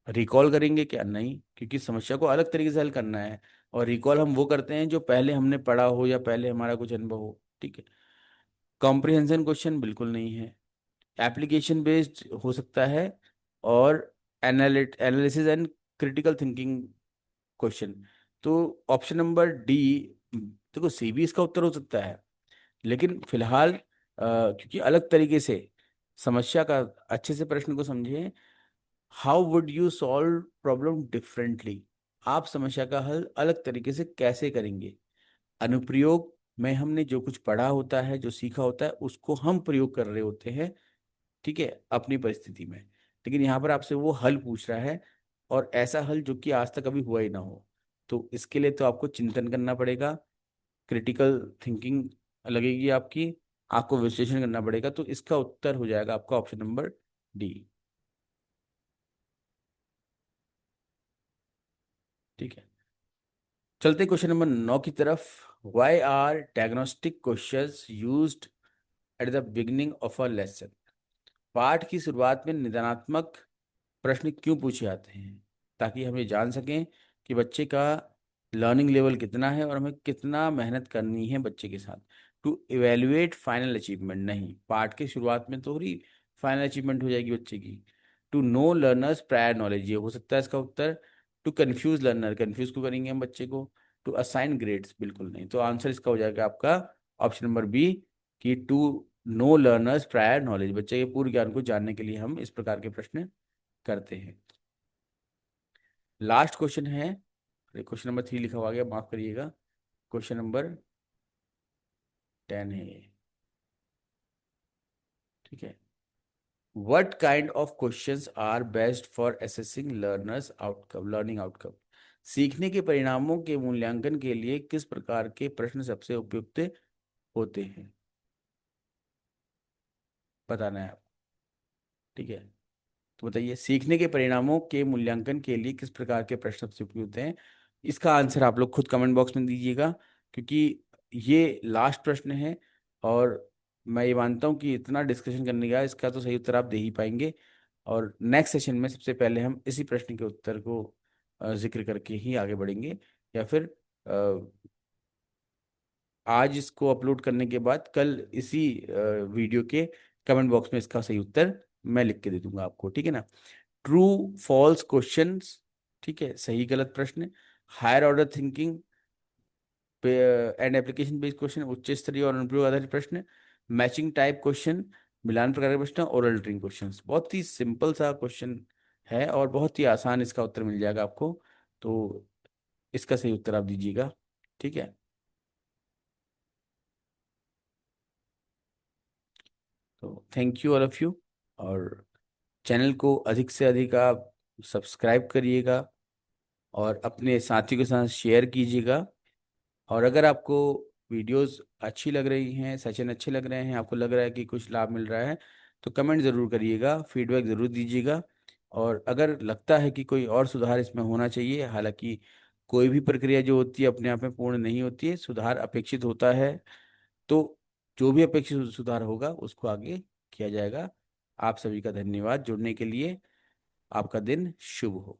रिकॉल करेंगे क्या? नहीं, क्योंकि समस्या को अलग तरीके से हल करना है, और रिकॉल हम वो करते हैं जो पहले हमने पढ़ा हो या पहले हमारा कुछ अनुभव हो, ठीक है। कॉम्प्रिहेंशन क्वेश्चन बिल्कुल नहीं है। एप्लीकेशन बेस्ड हो सकता है, और analysis and critical thinking question. तो ऑप्शन नंबर डी, देखो सी भी इसका उत्तर हो सकता है, लेकिन फिलहाल क्योंकि अलग तरीके से समस्या का, अच्छे से प्रश्न को समझें। How would you solve problem differently, आप समस्या का हल अलग तरीके से कैसे करेंगे? अनुप्रयोग में हमने जो कुछ पढ़ा होता है, जो सीखा होता है, उसको हम प्रयोग कर रहे होते हैं, ठीक है, अपनी परिस्थिति में। लेकिन यहाँ पर आपसे वो हल पूछ रहा है, और ऐसा हल जो कि आज तक कभी हुआ ही ना हो। तो इसके लिए तो आपको चिंतन करना पड़ेगा, क्रिटिकल थिंकिंग लगेगी आपकी, आपको विश्लेषण करना पड़ेगा। तो इसका उत्तर हो जाएगा आपका ऑप्शन नंबर डी। ठीक है, चलते क्वेश्चन नंबर 9 की तरफ। Why are diagnostic questions used at the beginning of a lesson. पाठ की शुरुआत में निदानात्मक प्रश्न क्यों पूछे जाते हैं? ताकि हम ये जान सकें कि बच्चे का लर्निंग लेवल कितना है और हमें कितना मेहनत करनी है बच्चे के साथ। टू इवेल्युएट फाइनल अचीवमेंट, नहीं, पाठ की शुरुआत में तो ही फाइनल अचीवमेंट हो जाएगी बच्चे की। To know learners prior knowledge, ये हो सकता है इसका उत्तर। टू कंफ्यूज लर्नर, कंफ्यूज क्यों करेंगे हम बच्चे को? टू असाइन ग्रेड्स, बिल्कुल नहीं। तो आंसर इसका हो जाएगा आपका ऑप्शन नंबर बी, कि to know learners prior knowledge, बच्चे के पूर्व ज्ञान को जानने के लिए हम इस प्रकार के प्रश्न करते हैं। लास्ट क्वेश्चन है, क्वेश्चन नंबर 3 लिखा हुआ गया, माफ करिएगा, क्वेश्चन नंबर 10 है ये। ठीक है, what kind of questions are best for assessing learners outcome, learning outcome. सीखने के परिणामों के मूल्यांकन के लिए किस प्रकार के प्रश्न सबसे उपयुक्त होते हैं? बताना है आप। ठीक है, तो बताइए, सीखने के परिणामों के मूल्यांकन के लिए किस प्रकार के प्रश्न सबसे उपयुक्त हैं? इसका आंसर आप लोग खुद कमेंट बॉक्स में दीजिएगा, क्योंकि ये लास्ट प्रश्न है। और मैं ये मानता हूँ कि इतना डिस्कशन करने का इसका तो सही उत्तर आप दे ही पाएंगे। और नेक्स्ट सेशन में सबसे पहले हम इसी प्रश्न के उत्तर को जिक्र करके ही आगे बढ़ेंगे, या फिर आज इसको अपलोड करने के बाद कल इसी वीडियो के कमेंट बॉक्स में इसका सही उत्तर मैं लिख के दे दूंगा आपको। ठीक है ना? ट्रू फॉल्स क्वेश्चंस, ठीक है, सही गलत प्रश्न। Higher order thinking and application based question, उच्च स्तरीय और अनुप्रयोग आधारित प्रश्न। मैचिंग टाइप क्वेश्चन, मिलान प्रकार के प्रश्न। Oral reading question. बहुत ही सिंपल सा क्वेश्चन है और बहुत ही आसान इसका उत्तर मिल जाएगा आपको। तो इसका सही उत्तर आप दीजिएगा। ठीक है, तो thank you all of you. और चैनल को अधिक से अधिक आप सब्सक्राइब करिएगा और अपने साथियों के साथ शेयर कीजिएगा। और अगर आपको वीडियोस अच्छी लग रही हैं, सेशन अच्छे लग रहे हैं, आपको लग रहा है कि कुछ लाभ मिल रहा है, तो कमेंट ज़रूर करिएगा, फीडबैक ज़रूर दीजिएगा। और अगर लगता है कि कोई और सुधार इसमें होना चाहिए, हालांकि कोई भी प्रक्रिया जो होती है अपने आप में पूर्ण नहीं होती है, सुधार अपेक्षित होता है। तो जो भी अपेक्षित सुधार होगा उसको आगे किया जाएगा। आप सभी का धन्यवाद जुड़ने के लिए। आपका दिन शुभ हो।